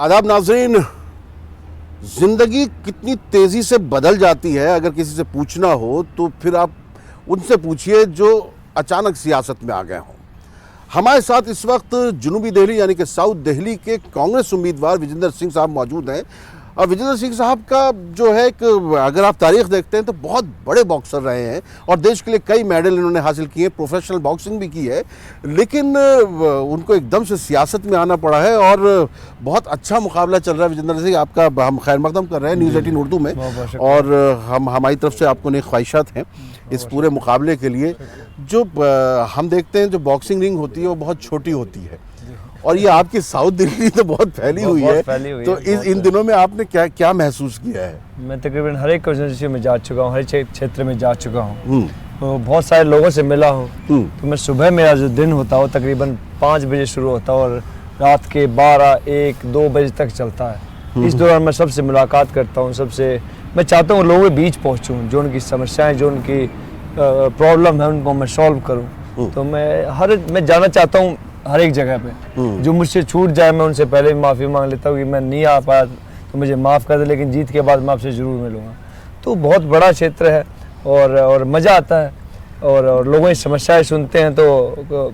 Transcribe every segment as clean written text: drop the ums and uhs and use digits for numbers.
आदाब नाज़रीन, ज़िंदगी कितनी तेज़ी से बदल जाती है। अगर किसी से पूछना हो तो फिर आप उनसे पूछिए जो अचानक सियासत में आ गए हों। हमारे साथ इस वक्त जनूबी दिल्ली यानी कि साउथ दिल्ली के कांग्रेस उम्मीदवार विजेंद्र सिंह साहब मौजूद हैं। और विजेंद्र सिंह साहब का जो है एक, अगर आप तारीख देखते हैं तो बहुत बड़े बॉक्सर रहे हैं और देश के लिए कई मेडल इन्होंने हासिल किए, प्रोफेशनल बॉक्सिंग भी की है। लेकिन उनको एकदम से सियासत में आना पड़ा है और बहुत अच्छा मुकाबला चल रहा है। विजेंद्र सिंह, आपका हम खैर मकदम कर रहे हैं न्यूज़ 18 उर्दू में, और हमारी तरफ से आपको नेक ख्वाहिशात हैं इस पूरे मुकाबले के लिए। जो हम देखते हैं जो बॉक्सिंग रिंग होती है वो बहुत छोटी होती है, और ये आपकी साउथ दिल्ली तो बहुत फैली हुई है। तो इन दिनों में आपने क्या क्या महसूस किया है? मैं तकरीबन हर एक कॉन्स्टिट्यूंसी में जा चुका हूँ, हर क्षेत्र में जा चुका हूँ, तो बहुत सारे लोगों से मिला हूँ। तो मैं सुबह मेरा जो दिन होता है वो तकरीबन 5 बजे शुरू होता है और रात के 12, 1, 2 बजे तक चलता है। इस दौरान मैं सबसे मुलाकात करता हूँ, सबसे मैं चाहता हूँ लोगों के बीच पहुँचूँ, जो उनकी समस्याएँ, जो उनकी प्रॉब्लम है उनको मैं सॉल्व करूँ। तो मैं जाना चाहता हूँ हर एक जगह पे। जो मुझसे छूट जाए मैं उनसे पहले भी माफ़ी मांग लेता हूँ कि मैं नहीं आ पाया तो मुझे माफ़ कर दे, लेकिन जीत के बाद मैं आपसे ज़रूर मिलूँगा। तो बहुत बड़ा क्षेत्र है और मज़ा आता है, और लोगों की समस्याएं सुनते हैं तो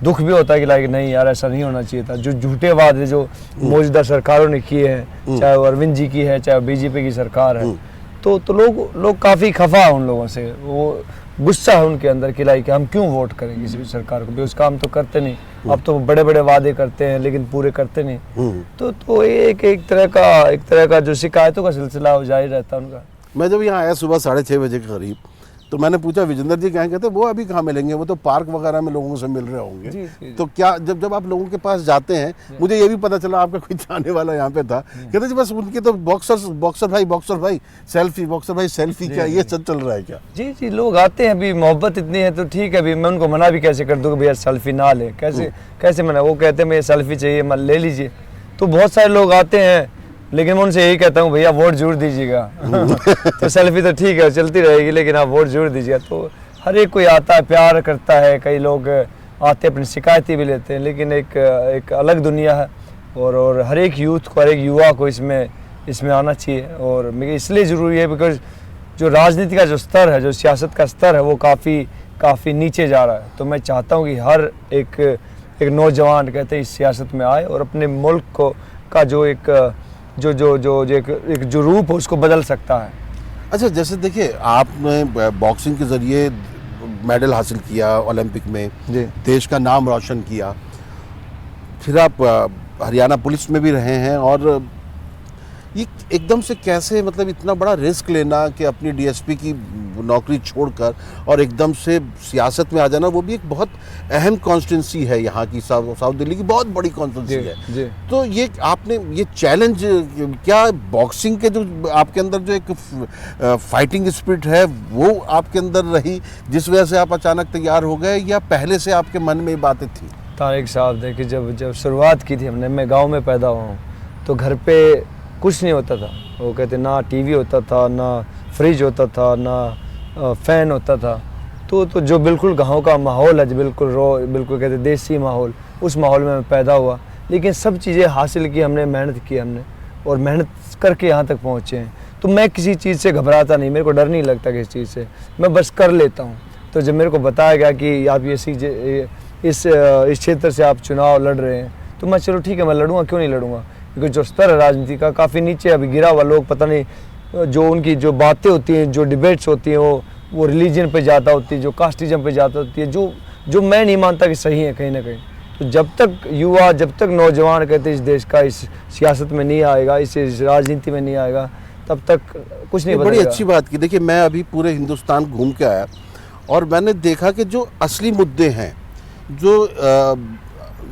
दुख भी होता है कि लाइक नहीं यार, ऐसा नहीं होना चाहिए था। जो झूठे वादे जो मौजूदा सरकारों ने किए हैं, चाहे वो अरविंद जी की है, चाहे बीजेपी की सरकार है, तो लोग काफ़ी खफा है उन लोगों से। वो गुस्सा है उनके अंदर कि लाइक हम क्यों वोट करें किसी भी सरकार को, बेउस काम तो करते नहीं। अब तो बड़े बड़े वादे करते हैं लेकिन पूरे करते नहीं। तो एक तरह का जो शिकायतों का सिलसिला जारी रहता है उनका। मैं जब यहाँ आया सुबह 6:30 बजे के करीब, तो मैंने पूछा विजेंद्र जी कहाँ कहते, वो अभी कहाँ मिलेंगे, वो तो पार्क वगैरह में लोगों से मिल रहे होंगे। जी। तो क्या जब आप लोगों के पास जाते हैं, मुझे ये भी पता चला आपका कोई जाने वाला यहाँ पे था, कहते जी बस उनके तो बॉक्सर भाई सेल्फी, बॉक्सर भाई सेल्फी, क्या ये सब चल रहा है क्या? जी, लोग आते हैं, अभी मोहब्बत इतनी है तो ठीक है। अभी मैं उनको मना भी कैसे कर दूँ कि भैया सेल्फी ना ले, कैसे मना? वो कहते हैं मुझे सेल्फी चाहिए, मैं ले लीजिए। तो बहुत सारे लोग आते हैं, लेकिन मैं उनसे यही कहता हूँ भैया वोट जरूर दीजिएगा। तो सेल्फी तो ठीक है चलती रहेगी, लेकिन आप वोट जरूर दीजिएगा। तो हर एक कोई आता है, प्यार करता है, कई लोग आते अपनी शिकायतें भी लेते हैं, लेकिन एक अलग दुनिया है और हर एक यूथ को, हर एक युवा को इसमें आना चाहिए। और इसलिए ज़रूरी है बिकॉज जो राजनीति का जो स्तर है, जो सियासत का स्तर है, वो काफ़ी नीचे जा रहा है। तो मैं चाहता हूँ कि हर एक नौजवान कहते हैं इस सियासत में आए और अपने मुल्क को का जो रूप है उसको बदल सकता है। अच्छा, जैसे देखिए आपने बॉक्सिंग के ज़रिए मेडल हासिल किया ओलंपिक में, देश का नाम रोशन किया, फिर आप हरियाणा पुलिस में भी रहे हैं, और ये एकदम से कैसे, मतलब इतना बड़ा रिस्क लेना कि अपनी डीएसपी की नौकरी छोड़कर और एकदम से सियासत में आ जाना, वो भी एक बहुत अहम कॉन्स्टिट्यूंसी है यहाँ की, साउथ दिल्ली की बहुत बड़ी कॉन्स्टिट्यूंसी है। तो ये आपने ये चैलेंज, क्या बॉक्सिंग के जो आपके अंदर जो एक फाइटिंग स्पिरिट है वो आपके अंदर रही जिस वजह से आप अचानक तैयार हो गए, या पहले से आपके मन में ये बातें थी? तारिक साहब देखिए, जब शुरुआत की थी हमने, मैं गाँव में पैदा हुआ हूँ, तो घर पे कुछ नहीं होता था। वो कहते ना टीवी होता था, ना फ्रिज होता था, ना फ़ैन होता था। तो जो बिल्कुल गाँव का माहौल है, बिल्कुल कहते देसी माहौल, उस माहौल में मैं पैदा हुआ। लेकिन सब चीज़ें हासिल की हमने, मेहनत की हमने, और मेहनत करके यहाँ तक पहुँचे हैं। तो मैं किसी चीज़ से घबराता नहीं, मेरे को डर नहीं लगता किसी चीज़ से, मैं बस कर लेता हूँ। तो जब मेरे को बताया गया कि आप इस क्षेत्र से आप चुनाव लड़ रहे हैं, तो मैं चलो ठीक है, मैं लड़ूंगा, क्यों नहीं लड़ूंगा। क्योंकि जो स्तर है राजनीति का काफ़ी नीचे अभी गिरा हुआ, लोग पता नहीं जो उनकी जो बातें होती हैं, जो डिबेट्स होती हैं, वो रिलीजन पे ज़्यादा होती है, जो कास्टिज्म पे ज़्यादा होती है, जो मैं नहीं मानता कि सही है कहीं ना कहीं। तो जब तक युवा, जब तक नौजवान कहते इस देश का इस सियासत में नहीं आएगा, इस राजनीति में नहीं आएगा, तब तक कुछ नहीं बनेगा। बड़ी अच्छी बात की। देखिए मैं अभी पूरे हिंदुस्तान घूम के आया और मैंने देखा कि जो असली मुद्दे हैं, जो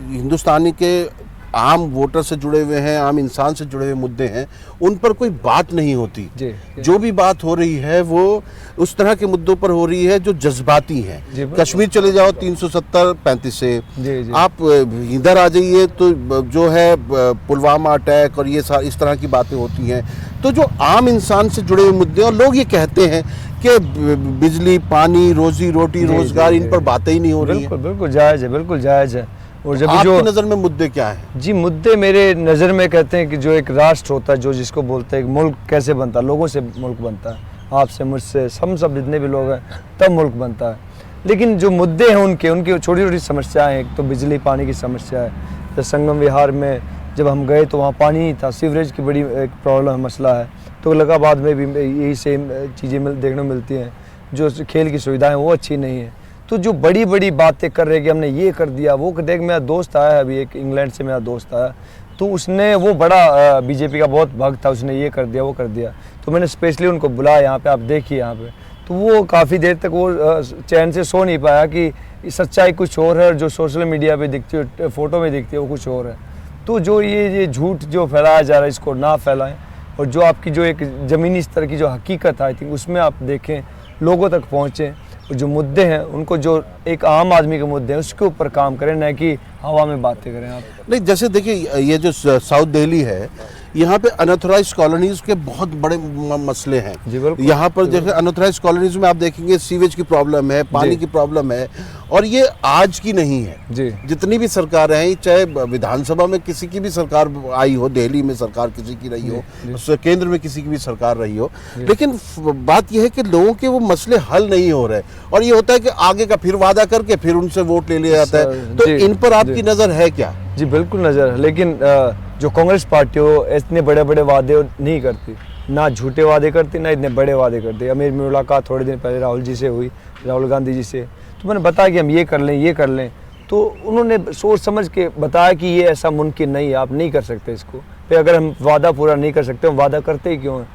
हिंदुस्तानी के आम वोटर से जुड़े हुए हैं, आम इंसान से जुड़े हुए मुद्दे हैं, उन पर कोई बात नहीं होती। जो भी बात हो रही है वो उस तरह के मुद्दों पर हो रही है जो जज्बाती हैं। कश्मीर चले जाओ 370-35 से, आप इधर आ जाइए तो जो है पुलवामा अटैक और ये इस तरह की बातें होती हैं। तो जो आम इंसान से जुड़े हुए मुद्दे, और लोग ये कहते हैं कि बिजली, पानी, रोजी रोटी, रोजगार, इन पर बातें ही नहीं हो रही हैं। बिल्कुल जायज़ है, बिल्कुल जायज़ है। और जब आपकी जो नज़र में मुद्दे क्या हैं? जी मुद्दे मेरे नज़र में कहते हैं कि जो एक राष्ट्र होता है, जो जिसको बोलते हैं मुल्क कैसे बनता है, लोगों से मुल्क बनता है, आपसे मुझसे सब जितने भी लोग हैं तब मुल्क बनता है। लेकिन जो मुद्दे हैं उनकी छोटी छोटी समस्याएं हैं। एक तो बिजली पानी की समस्या है। तो संगम विहार में जब हम गए तो वहाँ पानी नहीं था, सीवरेज की बड़ी एक प्रॉब्लम मसला है। तो इलाहाबाद में भी यही सेम चीज़ें देखने को मिलती हैं। जो खेल की सुविधाएं वो अच्छी नहीं है। तो जो बड़ी बड़ी बातें कर रहे हैं कि हमने ये कर दिया वो कर दिया। मेरा दोस्त आया अभी, एक इंग्लैंड से मेरा दोस्त आया, तो उसने वो बड़ा बीजेपी का बहुत भक्त था, उसने ये कर दिया वो कर दिया। तो मैंने स्पेशली उनको बुलाया यहाँ पे, आप देखिए यहाँ पे। तो वो काफ़ी देर तक वो चैन से सो नहीं पाया कि सच्चाई कुछ और है और जो सोशल मीडिया पे दिखती है, फ़ोटो में दिखती है, वो कुछ और है। तो जो ये झूठ जो फैलाया जा रहा है इसको ना फैलाएं, और जो आपकी जो एक ज़मीनी स्तर की जो हकीकत है आई थिंक उसमें आप देखें, लोगों तक पहुँचें, और जो मुद्दे हैं उनको जो एक आम आदमी के मुद्दे हैं उसके ऊपर काम करें, न कि हवा में बातें करें आप। नहीं, जैसे देखिए ये जो साउथ दिल्ली है, यहाँ पे अनऑथराइज्ड कॉलोनीज के बहुत बड़े मसले हैं। यहाँ पर जैसे अनऑथराइज्ड कॉलोनीज में आप देखेंगे सीवेज की प्रॉब्लम है, पानी की प्रॉब्लम है, और ये आज की नहीं है जी। जितनी भी सरकारें हैं, चाहे विधानसभा में किसी की भी सरकार आई हो, दिल्ली में सरकार किसी की रही हो, केंद्र में किसी की भी सरकार रही हो, लेकिन बात यह है कि लोगों के वो मसले हल नहीं हो रहे, और ये होता है कि आगे का फिर वादा करके फिर उनसे वोट ले लिया जाता है। तो इन पर आपकी नज़र है क्या? जी बिल्कुल नज़र है, लेकिन जो कांग्रेस पार्टी हो इतने बड़े बड़े वादे नहीं करती, ना झूठे वादे करती, ना इतने बड़े वादे करती। मेरी मुलाकात थोड़े दिन पहले राहुल जी से हुई, राहुल गांधी जी से, तो मैंने बताया कि हम ये कर लें, तो उन्होंने सोच समझ के बताया कि ये ऐसा मुमकिन नहीं है, आप नहीं कर सकते इसको। फिर अगर हम वादा पूरा नहीं कर सकते, हम वादा करते ही क्यों हैं?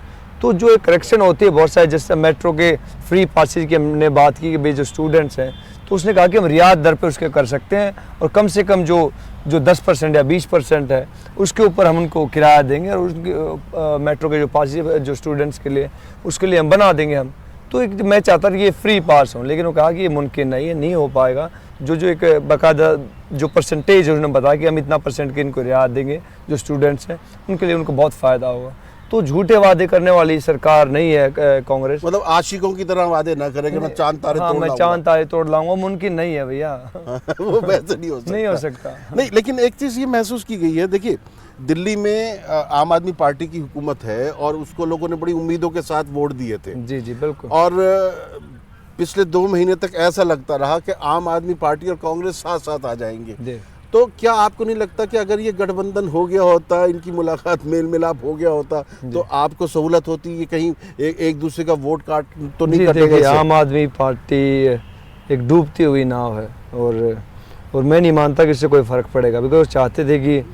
तो जो एक करेक्शन होती है बहुत सारे, जैसे मेट्रो के फ्री पासेज की हमने बात की कि भाई जो स्टूडेंट्स हैं, तो उसने कहा कि हम रियायत दर पे उसके कर सकते हैं, और कम से कम जो 10% या 20% है उसके ऊपर हम उनको किराया देंगे, और उसके मेट्रो के जो पासेज जो स्टूडेंट्स के लिए उसके लिए हम बना देंगे हम। तो एक मैं चाहता था कि ये फ्री पास हो, लेकिन वो कहा कि ये मुमकिन नहीं है, नहीं हो पाएगा। जो एक बाकायदा जो परसेंटेज है उन्होंने बताया कि हम इतना % के इनको रियायत देंगे, जो स्टूडेंट्स हैं उनके लिए उनको बहुत फ़ायदा होगा। तो झूठे वादे करने वाली सरकार नहीं है कांग्रेस। मतलब आशिकों की तरह वादे ना करें मैं चांद तारे तोड़ लाऊंगा, मुमकिन नहीं है भैया। वो वैसे नहीं हो सकता। नहीं, लेकिन एक चीज़ ये महसूस की गई है, देखिए दिल्ली में आम आदमी पार्टी की हुकूमत है और उसको लोगों ने बड़ी उम्मीदों के साथ वोट दिए थे। जी जी बिल्कुल। और पिछले 2 महीने तक ऐसा लगता रहा कि आम आदमी पार्टी और कांग्रेस साथ साथ आ जाएंगे। तो क्या आपको नहीं लगता कि अगर ये गठबंधन हो गया होता, इनकी मुलाकात मेल मिलाप हो गया होता, तो आपको सहूलत होती? ये कहीं एक दूसरे का वोट काट तो नहीं करते? आम आदमी पार्टी एक डूबती हुई नाव है, और मैं नहीं मानता कि इससे कोई फ़र्क पड़ेगा, बिकॉज चाहते थे कि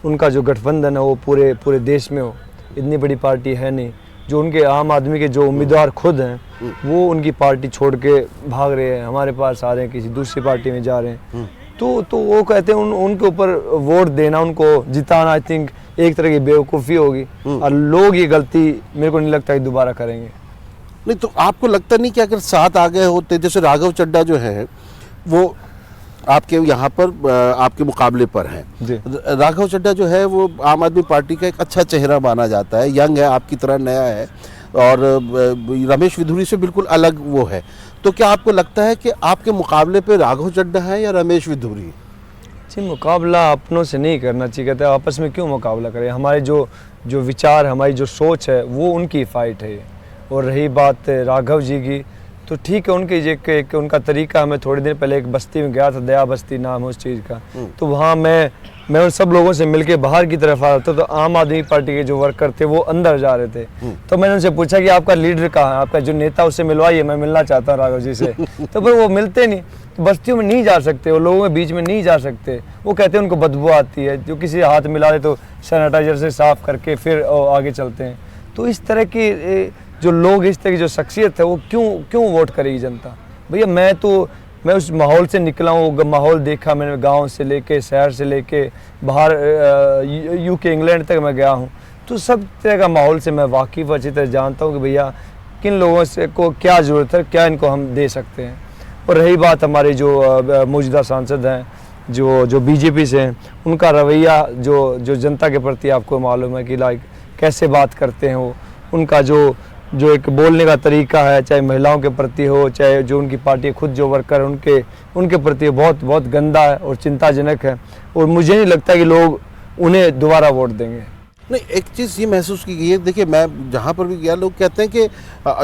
उनका जो गठबंधन है वो पूरे देश में हो। इतनी बड़ी पार्टी है नहीं। जो उनके आम आदमी के जो उम्मीदवार खुद हैं वो उनकी पार्टी छोड़ के भाग रहे हैं, हमारे पास आ रहे हैं, किसी दूसरी पार्टी में जा रहे हैं। तो वो कहते हैं उनके ऊपर वोट देना, उनको जिताना, आई थिंक एक तरह की बेवकूफ़ी होगी, और लोग ये गलती मेरे को नहीं लगता कि दोबारा करेंगे। नहीं, तो आपको लगता नहीं कि अगर साथ आ गए होते, जैसे राघव चड्ढा जो है वो आपके यहाँ पर आपके मुकाबले पर हैं। राघव चड्ढा जो है वो आम आदमी पार्टी का एक अच्छा चेहरा माना जाता है, यंग है, आपकी तरह नया है, और रमेश विधुरी से बिल्कुल अलग वो है। तो क्या आपको लगता है कि आपके मुकाबले पे राघव चड्ढा है या रमेश विधुरी? जी, मुकाबला अपनों से नहीं करना चाहिए। कहते हैं आपस में क्यों मुकाबला करें? हमारे जो विचार, हमारी जो सोच है वो उनकी फ़ाइट है। और रही बात राघव जी की, तो ठीक है, उनके उनका तरीका। मैं थोड़े दिन पहले एक बस्ती में गया था, दया बस्ती नाम है उस चीज़ का, तो वहाँ मैं उन सब लोगों से मिलके बाहर की तरफ आ रहा था, तो आम आदमी पार्टी के जो वर्कर थे वो अंदर जा रहे थे। तो मैंने उनसे पूछा कि आपका लीडर कहाँ है, आपका जो नेता, उससे मिलवाइए, मैं मिलना चाहता हूँ राघव जी से। तो फिर वो मिलते नहीं, तो बस्तियों में नहीं जा सकते, वो लोगों के बीच में नहीं जा सकते। वो कहते हैं उनको बदबू आती है, जो किसी हाथ मिला दे तो सैनिटाइजर से साफ करके फिर आगे चलते हैं। तो इस तरह की जो लोग, इस तरह की जो शख्सियत है, वो क्यों वोट करेगी जनता? भैया मैं उस माहौल से निकला हूँ, वो माहौल देखा मैंने, गांव से लेके, शहर से लेके, बाहर यूके इंग्लैंड तक मैं गया हूँ, तो सब तरह का माहौल से मैं वाकिफ़ अच्छी तरह जानता हूँ कि भैया किन लोगों से को क्या ज़रूरत है, क्या इनको हम दे सकते हैं। और रही बात हमारे जो मौजूदा सांसद हैं जो बीजेपी से हैं, उनका रवैया जो जनता के प्रति आपको मालूम है कि लाइक कैसे बात करते हैं वो, उनका जो जो एक बोलने का तरीका है, चाहे महिलाओं के प्रति हो, चाहे जो उनकी पार्टी खुद जो वर्कर है उनके प्रति बहुत बहुत गंदा है और चिंताजनक है। और मुझे नहीं लगता कि लोग उन्हें दोबारा वोट देंगे। नहीं, एक चीज़ ये महसूस की गई है, देखिए मैं जहाँ पर भी गया लोग कहते हैं कि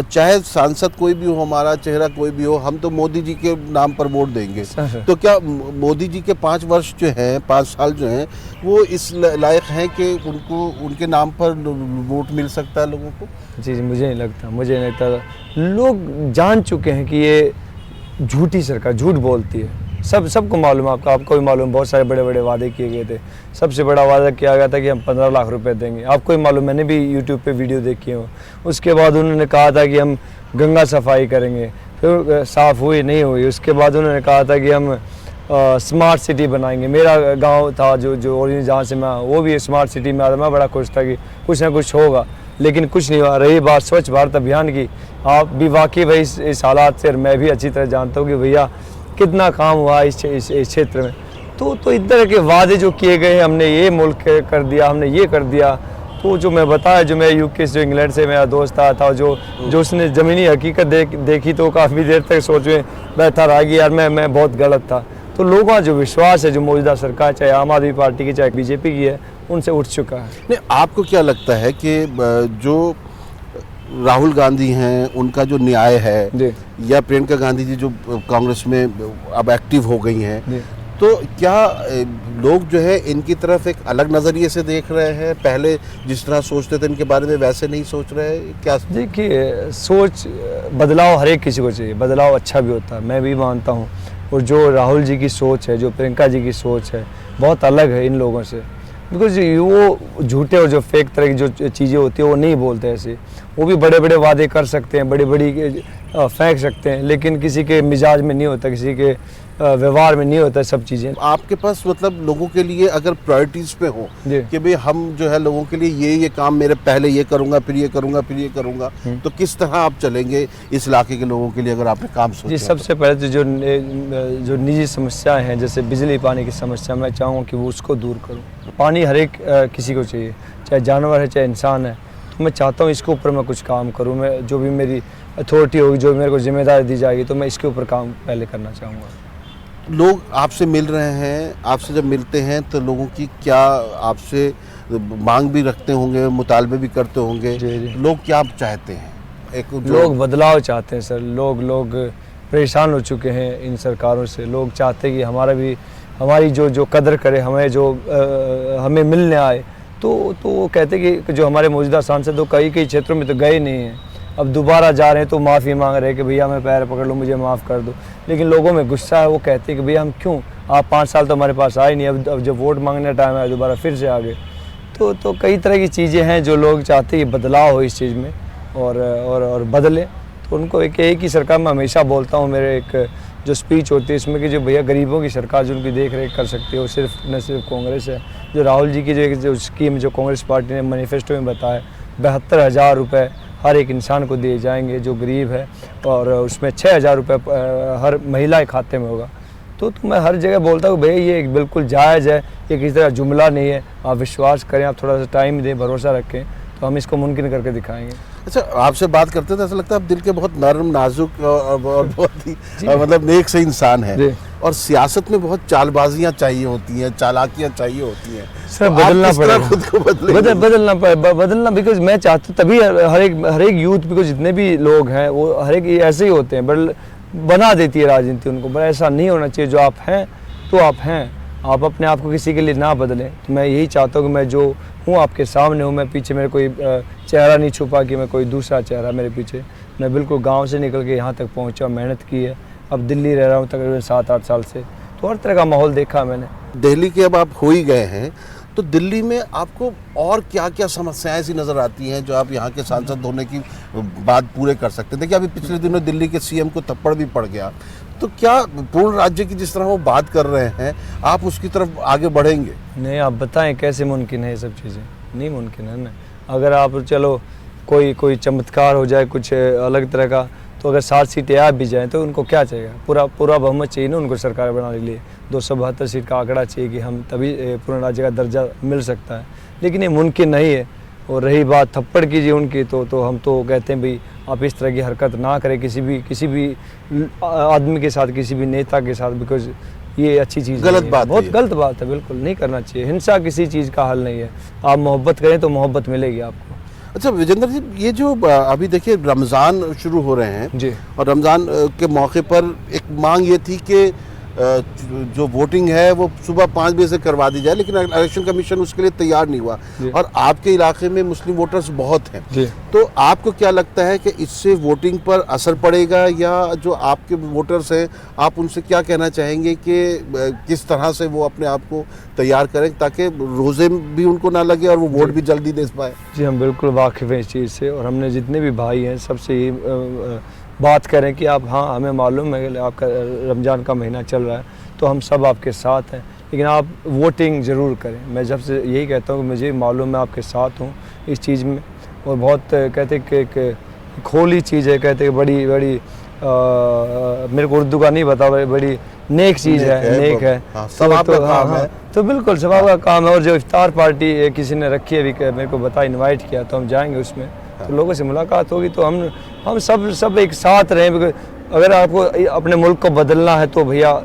चाहे सांसद कोई भी हो, हमारा चेहरा कोई भी हो, हम तो मोदी जी के नाम पर वोट देंगे। तो क्या मोदी जी के 5 वर्ष जो हैं, 5 साल जो हैं, वो इस लायक हैं कि उनको उनके नाम पर वोट मिल सकता है लोगों को? जी मुझे नहीं लगता। लोग जान चुके हैं कि ये झूठी सरकार झूठ बोलती है। सबको मालूम है, आपको भी मालूम, बहुत सारे बड़े बड़े वादे किए गए थे। सबसे बड़ा वादा किया गया था कि हम 15 लाख रुपए देंगे, आपको भी मालूम, मैंने भी यूट्यूब पे वीडियो देखी है। उसके बाद उन्होंने कहा था कि हम गंगा सफाई करेंगे, फिर साफ़ हुई नहीं हुई। उसके बाद उन्होंने कहा था कि हम स्मार्ट सिटी बनाएंगे। मेरा गाँव था जो ओरिजिनल जहाँ से मैं, वो भी स्मार्ट सिटी में आता। मैं बड़ा खुश था कि कुछ ना कुछ होगा, लेकिन कुछ नहीं हुआ। रही बात स्वच्छ भारत अभियान की, आप भी वाकई भाई इस हालात से, मैं भी अच्छी तरह जानता हूँ कि भैया कितना काम हुआ इस क्षेत्र में। तो इस तरह के वादे जो किए गए हैं, हमने ये मुल्क कर दिया, हमने ये कर दिया। तो जो मैं बताया, जो मैं यूके से, जो इंग्लैंड से मेरा दोस्त आया था, जो उसने ज़मीनी हकीकत देखी, तो काफ़ी देर तक सोच में बैठा रहा कि यार मैं बहुत गलत था। तो लोगों का जो विश्वास है, जो मौजूदा सरकार, चाहे आम आदमी पार्टी की चाहे बीजेपी की है, उनसे उठ चुका है। नहीं, आपको क्या लगता है कि जो राहुल गांधी हैं, उनका जो न्याय है, या प्रियंका गांधी जी जो कांग्रेस में अब एक्टिव हो गई हैं, तो क्या लोग जो है इनकी तरफ एक अलग नज़रिए से देख रहे हैं? पहले जिस तरह सोचते थे इनके बारे में वैसे नहीं सोच रहे हैं क्या? देखिए, सोच बदलाव हर एक किसी को चाहिए, बदलाव अच्छा भी होता है, मैं भी मानता हूँ। और जो राहुल जी की सोच है, जो प्रियंका जी की सोच है, बहुत अलग है इन लोगों से। बिकॉज वो झूठे और जो फेक तरह की जो चीज़ें होती है वो नहीं बोलते ऐसे। वो भी बड़े बड़े वादे कर सकते हैं, बड़ी बड़ी फेंक सकते हैं, लेकिन किसी के मिजाज में नहीं होता, किसी के व्यवहार में नहीं होता सब चीज़ें। आपके पास मतलब लोगों के लिए अगर प्रायोरिटीज़ पे हो कि भाई हम जो है लोगों के लिए ये काम, मेरे पहले ये करूँगा, फिर ये करूँगा, फिर ये करूँगा, तो किस तरह आप चलेंगे इस इलाके के लोगों के लिए अगर आपने काम सोचा? जी, सबसे पहले तो जो निजी समस्याएं हैं, जैसे बिजली पानी की समस्या, मैं चाहूँगा कि वो उसको दूर करूँ। पानी हर एक किसी को चाहिए, चाहे जानवर है चाहे इंसान है। तो मैं चाहता हूँ इसके ऊपर मैं कुछ काम करूँ। मैं जो भी मेरी अथॉरिटी होगी, जो मेरे को जिम्मेदारी दी जाएगी, तो मैं इसके ऊपर काम पहले करना चाहूँगा। लोग आपसे मिल रहे हैं, आपसे जब मिलते हैं तो लोगों की क्या आपसे मांग भी रखते होंगे, मुतालबे भी करते होंगे? जी। लोग क्या चाहते हैं? लोग बदलाव चाहते हैं सर। लोग परेशान हो चुके हैं इन सरकारों से। लोग चाहते हैं कि हमारी जो कदर करे, हमें मिलने आए। तो वो कहते हैं कि जो हमारे मौजूदा सांसद हो कई क्षेत्रों में तो गए नहीं हैं, अब दोबारा जा रहे हैं, तो माफ़ी मांग रहे हैं कि भैया मैं पैर पकड़ लूँ, मुझे माफ़ कर दो। लेकिन लोगों में गुस्सा है, वो कहते हैं कि भैया हम क्यों, आप 5 साल तो हमारे पास आए नहीं, अब जब वोट मांगने टाइम आया दोबारा फिर से आ गए। तो कई तरह की चीज़ें हैं जो लोग चाहते हैं बदलाव हो इस चीज़ में और बदले। तो उनको एक ही सरकार, मैं हमेशा बोलता हूँ, मेरे एक जो स्पीच होती है इसमें, कि जो भैया गरीबों की सरकार जो उनकी देख रेख कर सकती है वो न सिर्फ कांग्रेस है। जो राहुल जी की जो स्कीम जो कांग्रेस पार्टी ने मैनिफेस्टो में बताया, 72,000 रुपये हर एक इंसान को दिए जाएंगे जो गरीब है, और उसमें 6,000 रुपये हर महिला के खाते में होगा। तो मैं हर जगह बोलता हूँ भैया ये बिल्कुल जायज़ है, ये किसी तरह जुमला नहीं है। आप विश्वास करें, आप थोड़ा सा टाइम दें, भरोसा रखें, तो हम इसको मुमकिन करके दिखाएंगे। अच्छा, आपसे बात करते थे ऐसा लगता है आप दिल के बहुत नरम, नाजुक और बहुत ही मतलब नेक से इंसान हैं, और सियासत में बहुत चालबाजियां चाहिए होती हैं, चालाकियां चाहिए होती हैं। सर बदलना पड़ेगा, खुद को बदलना बिकॉज मैं चाहता, तभी हर एक यूथ, बिकॉज जितने भी लोग हैं वो हर एक ऐसे ही होते हैं, बट बना देती है राजनीति उनको। बट ऐसा नहीं होना चाहिए, जो आप हैं तो आप हैं, आप अपने आप को किसी के लिए ना बदलें। तो मैं यही चाहता हूँ कि मैं जो हूँ आपके सामने हूँ, मैं पीछे मेरे कोई चेहरा नहीं छुपा कि मैं कोई दूसरा चेहरा मेरे पीछे। मैं बिल्कुल गांव से निकल के यहाँ तक पहुँचा, मेहनत की है, अब दिल्ली रह रहा हूँ तकरीबन 7-8 साल से, तो हर तरह का माहौल देखा मैंने। दिल्ली के अब आप हो ही गए हैं, तो दिल्ली में आपको और क्या क्या समस्याएं ऐसी नज़र आती हैं जो आप यहाँ के सांसद होने की बात पूरे कर सकते हैं? देखिए, अभी पिछले दिनों दिल्ली के सीएम को थप्पड़ भी पड़ गया, तो क्या पूर्ण राज्य की जिस तरह वो बात कर रहे हैं आप उसकी तरफ आगे बढ़ेंगे? नहीं, आप बताएं कैसे मुमकिन है ये सब चीज़ें? नहीं मुमकिन है ना। अगर आप चलो कोई चमत्कार हो जाए कुछ अलग तरह का, तो अगर 7 सीटें आ भी जाएँ तो उनको क्या चाहिए? पूरा बहुमत चाहिए ना उनको सरकार बनाने के लिए। 272 सीट का आंकड़ा चाहिए कि हम तभी पूर्ण राज्य का दर्जा मिल सकता है, लेकिन ये मुमकिन नहीं है। और रही बात थप्पड़ की जी उनकी, तो हम तो कहते हैं भाई आप इस तरह की हरकत ना करें किसी भी आदमी के साथ, किसी भी नेता के साथ, बिकॉज ये अच्छी चीज़ गलत बात है, बहुत गलत बात है, बिल्कुल नहीं करना चाहिए। हिंसा किसी चीज़ का हल नहीं है। आप मोहब्बत करें तो मोहब्बत मिलेगी आपको। अच्छा विजेंद्र जी, ये जो अभी देखिए रमज़ान शुरू हो रहे हैं जी, और रमज़ान के मौके पर एक मांग ये थी कि जो वोटिंग है वो सुबह 5 बजे से करवा दी जाए, लेकिन इलेक्शन कमीशन उसके लिए तैयार नहीं हुआ और आपके इलाके में मुस्लिम वोटर्स बहुत हैं, तो आपको क्या लगता है कि इससे वोटिंग पर असर पड़ेगा, या जो आपके वोटर्स हैं आप उनसे क्या कहना चाहेंगे कि किस तरह से वो अपने आप को तैयार करें ताकि रोज़े भी उनको ना लगे और वो वोट भी जल्दी दे पाए? जी हम बिल्कुल वाकिफ़ हैं इस चीज़ से, और हमने जितने भी भाई हैं सबसे ये बात करें कि आप, हाँ हमें मालूम है कि आपका रमज़ान का महीना चल रहा है तो हम सब आपके साथ हैं, लेकिन आप वोटिंग ज़रूर करें। मैं जब से यही कहता हूँ कि मुझे मालूम मैं आपके साथ हूँ इस चीज़ में, और बहुत कहते कि खोली चीज़ है, कहते कि बड़ी मेरे को उर्दू का नहीं बता, बड़ी नेक चीज़ है, नेक है। हाँ, सवाब का काम है। तो बिल्कुल सवाब का काम है। और जो इफ्तार पार्टी किसी ने रखी है अभी, मेरे को बता इनवाइट किया, तो हम जाएंगे उसमें, तो लोगों से मुलाकात होगी, तो हम सब एक साथ रहें। अगर आपको अपने मुल्क को बदलना है तो भैया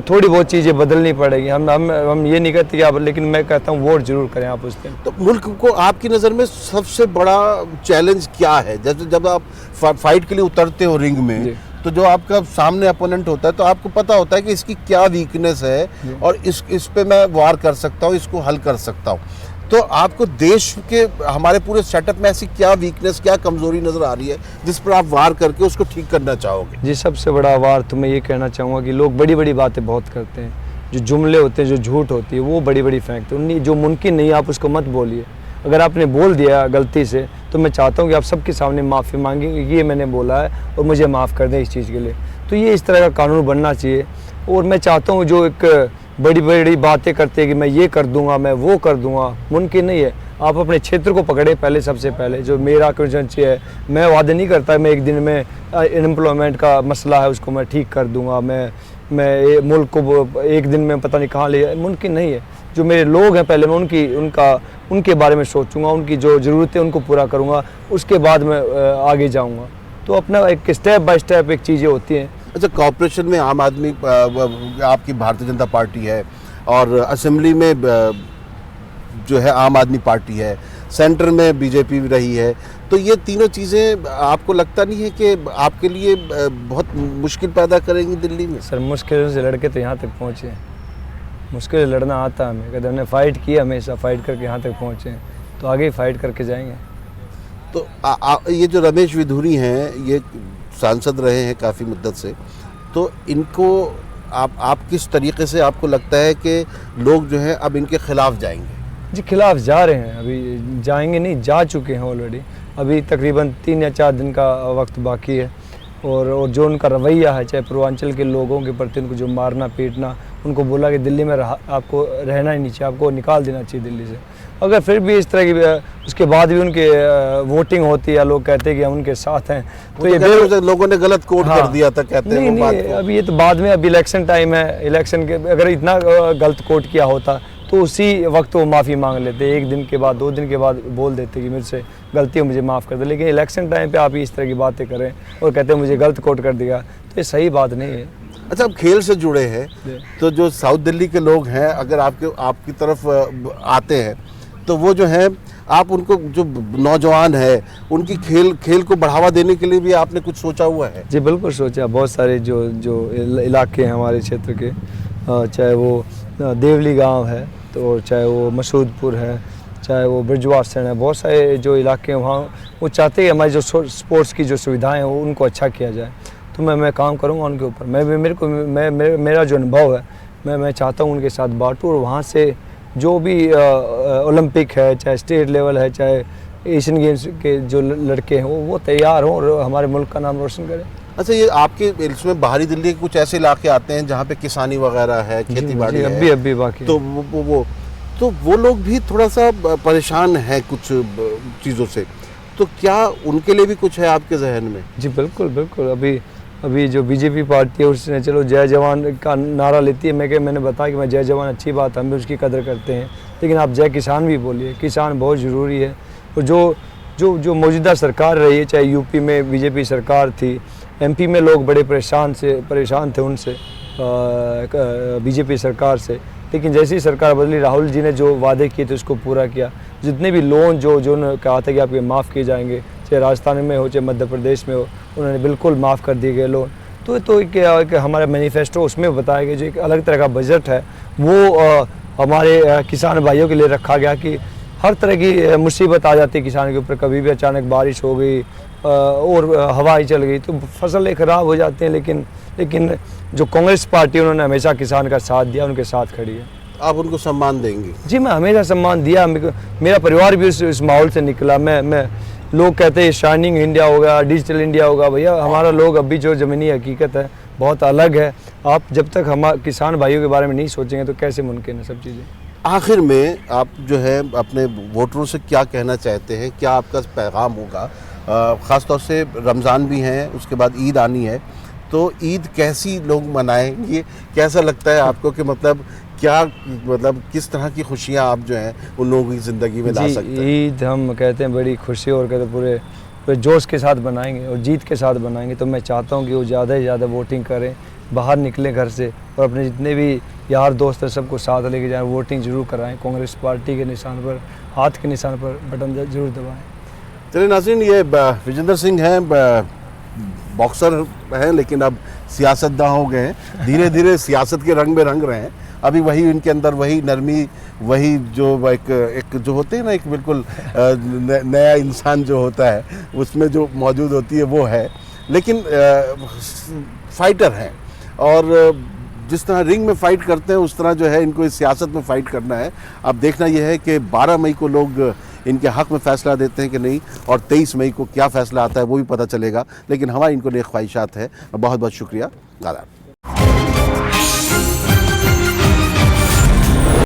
थोड़ी बहुत चीज़ें बदलनी पड़ेगी। हम ये नहीं कहते कि आप, लेकिन मैं कहता हूँ वोट जरूर करें आप उस दिन। तो मुल्क को आपकी नज़र में सबसे बड़ा चैलेंज क्या है? जब आप फाइट के लिए उतरते हो रिंग में, तो जो आपका सामने अपोनेंट होता है तो आपको पता होता है कि इसकी क्या वीकनेस है और इस पे मैं वार कर सकता हूँ, इसको हल कर सकता हूँ। तो आपको देश के हमारे पूरे सेटअप में ऐसी क्या वीकनेस, क्या कमज़ोरी नज़र आ रही है जिस पर आप वार करके उसको ठीक करना चाहोगे? जी सबसे बड़ा वार तो मैं ये कहना चाहूँगा कि लोग बड़ी बड़ी बातें बहुत करते हैं, जो जुमले होते हैं, जो झूठ होती है, वो बड़ी बड़ी फेंकते हैं। जो मुमकिन नहीं आप उसको मत बोलिए। अगर आपने बोल दिया गलती से तो मैं चाहता हूँ कि आप सबके सामने माफ़ी मांगें, ये मैंने बोला है और मुझे माफ़ कर दें इस चीज़ के लिए। तो ये इस तरह का कानून बनना चाहिए। और मैं चाहता हूँ जो एक बड़ी बड़ी बातें करते हैं कि मैं ये कर दूंगा, मैं वो कर दूंगा, मुमकिन नहीं है। आप अपने क्षेत्र को पकड़े पहले, सबसे पहले जो मेरा कंस्टिट्यूंसी है, मैं वादे नहीं करता मैं एक दिन में अनएम्प्लॉयमेंट का मसला है उसको मैं ठीक कर दूंगा, मैं मुल्क को एक दिन में पता नहीं कहाँ ले, मुमकिन नहीं है। जो मेरे लोग हैं पहले मैं उनके बारे में सोचूंगा, उनकी जो ज़रूरतें उनको पूरा करूँगा, उसके बाद मैं आगे जाऊँगा। तो अपना एक स्टेप बाय स्टेप एक चीज़ें होती हैं। अच्छा, कॉर्पोरेशन में आम आदमी आपकी भारतीय जनता पार्टी है और असेंबली में जो है आम आदमी पार्टी है, सेंटर में बीजेपी रही है, तो ये तीनों चीज़ें आपको लगता नहीं है कि आपके लिए बहुत मुश्किल पैदा करेंगी दिल्ली में? सर मुश्किल से लड़के तो यहाँ तक पहुँचे हैं, मुश्किल से लड़ना आता है हमें, कहते हमने फ़ाइट किया, हमेशा फ़ाइट करके यहाँ तक पहुँचे हैं, तो आगे फ़ाइट करके जाएंगे। तो ये जो रमेश विधूरी हैं, ये सांसद रहे हैं काफ़ी मुद्दत से, तो इनको आप किस तरीके से आपको लगता है कि लोग जो हैं अब इनके खिलाफ जाएंगे? जी खिलाफ जा रहे हैं, अभी जाएंगे नहीं, जा चुके हैं ऑलरेडी। अभी तकरीबन 3 या 4 दिन का वक्त बाकी है। और जो उनका रवैया है, चाहे पूर्वांचल के लोगों के प्रति उनको जो मारना पीटना, उनको बोला कि दिल्ली में आपको रहना ही नहीं चाहिए, आपको निकाल देना चाहिए दिल्ली से। अगर फिर भी इस तरह की उसके बाद भी उनके वोटिंग होती है, लोग कहते हैं कि हम उनके साथ हैं, तो ये लोगों ने गलत कोट कर दिया था, कहते हैं वो बात को। अभी ये तो बाद में, अभी इलेक्शन टाइम है, इलेक्शन के अगर इतना गलत कोट किया होता तो उसी वक्त वो माफ़ी मांग लेते, 1 दिन के बाद 2 दिन के बाद बोल देते कि मुझसे गलती हो, मुझे माफ़ कर दे। लेकिन इलेक्शन टाइम पे आप इस तरह की बातें करें और कहते हैं मुझे गलत कोट कर दिया, तो ये सही बात नहीं है। अच्छा, अब खेल से जुड़े हैं, तो जो साउथ दिल्ली के लोग हैं अगर आपकी तरफ आते हैं तो वो जो है, आप उनको, जो नौजवान है, उनकी खेल को बढ़ावा देने के लिए भी आपने कुछ सोचा हुआ है? जी बिल्कुल सोचा। बहुत सारे जो इलाके हैं हमारे क्षेत्र के, चाहे वो देवली गांव है, तो चाहे वो मसूदपुर है, चाहे वो ब्रिजवासन है, बहुत सारे जो इलाके हैं वहाँ वो चाहते हैं हमारी जो स्पोर्ट्स की जो सुविधाएं हैं वो उनको अच्छा किया जाए। तो मैं काम करूँगा उनके ऊपर। मेरा जो अनुभव है मैं चाहता हूँ उनके साथ बांटूँ, और वहाँ से जो भी ओलंपिक है, चाहे स्टेट लेवल है, चाहे एशियन गेम्स के जो लड़के हैं वो तैयार हों और हमारे मुल्क का नाम रोशन करें। अच्छा, ये आपके इसमें बाहरी दिल्ली के कुछ ऐसे इलाके आते हैं जहाँ पे किसानी वगैरह है, खेती बाड़ी है, अभी बाकी, तो वो लोग भी थोड़ा सा परेशान हैं कुछ चीज़ों से, तो क्या उनके लिए भी कुछ है आपके जहन में? जी बिल्कुल। अभी जो बीजेपी पार्टी है उसने चलो जय जवान का नारा लेती है, मैंने बताया कि मैं जय जवान अच्छी बात है, हम भी उसकी कदर करते हैं, लेकिन आप जय किसान भी बोलिए, किसान बहुत ज़रूरी है। और जो मौजूदा सरकार रही है, चाहे यूपी में बीजेपी सरकार थी, एमपी में लोग बड़े परेशान थे उनसे, बीजेपी सरकार से। लेकिन जैसी सरकार बदली, राहुल जी ने जो वादे किए थे उसको पूरा किया। जितने भी लोन जो उन्होंने कहा था कि आपके माफ़ किए जाएंगे, चाहे राजस्थान में हो चाहे मध्य प्रदेश में हो, उन्होंने बिल्कुल माफ़ कर दिए गए लोन। तो एक हमारा मैनिफेस्टो उसमें बताया गया, जो एक अलग तरह का बजट है वो हमारे किसान भाइयों के लिए रखा गया कि हर तरह की मुसीबत आ जाती है किसान के ऊपर। कभी भी अचानक बारिश हो गई और हवा ही चल गई तो फसलें ख़राब हो जाती हैं, लेकिन जो कांग्रेस पार्टी उन्होंने हमेशा किसान का साथ दिया, उनके साथ खड़ी है। आप उनको सम्मान देंगे? जी, मैं हमेशा सम्मान दिया। मेरा परिवार भी इस माहौल से निकला। मैं लोग कहते हैं शाइनिंग इंडिया होगा, डिजिटल इंडिया होगा। भैया, हमारा लोग अभी जो ज़मीनी हकीकत है बहुत अलग है। आप जब तक हम किसान भाइयों के बारे में नहीं सोचेंगे तो कैसे मुमकिन है सब चीज़ें। आखिर में आप जो है अपने वोटरों से क्या कहना चाहते हैं, क्या आपका पैगाम होगा? ख़ास तौर से रमज़ान भी हैं, उसके बाद ईद आनी है, तो ईद कैसी लोग मनाएंगे? कैसा लगता है आपको कि मतलब किस तरह की खुशियां आप जो हैं उन लोगों की ज़िंदगी में ला सकते हैं? ईद हम कहते हैं बड़ी खुशी और कहते हैं पूरे जोश के साथ बनाएंगे और जीत के साथ बनाएंगे। तो मैं चाहता हूं कि वो ज़्यादा से ज़्यादा वोटिंग करें, बाहर निकलें घर से और अपने जितने भी यार दोस्त हैं सबको साथ लेके जाएं, वोटिंग ज़रूर कराएं। कांग्रेस पार्टी के निशान पर, हाथ के निशान पर बटन ज़रूर दबाएँ। चलिए नाज़रीन, ये विजेंद्र सिंह हैं, बॉक्सर हैं लेकिन अब सियासतदान हो गए हैं। धीरे धीरे सियासत के रंग में रंग रहे हैं। अभी वही इनके अंदर वही नरमी, वही जो एक जो होते हैं ना, एक बिल्कुल नया इंसान जो होता है उसमें जो मौजूद होती है वो है। लेकिन फाइटर हैं और जिस तरह रिंग में फ़ाइट करते हैं उस तरह जो है इनको इस सियासत में फ़ाइट करना है। अब देखना यह है कि 12 मई को लोग इनके हक़ में फ़ैसला देते हैं कि नहीं, और 23 मई को क्या फ़ैसला आता है वो भी पता चलेगा। लेकिन हमारी इनको नेक ख्वाहिशात है। बहुत बहुत शुक्रिया। आदाब।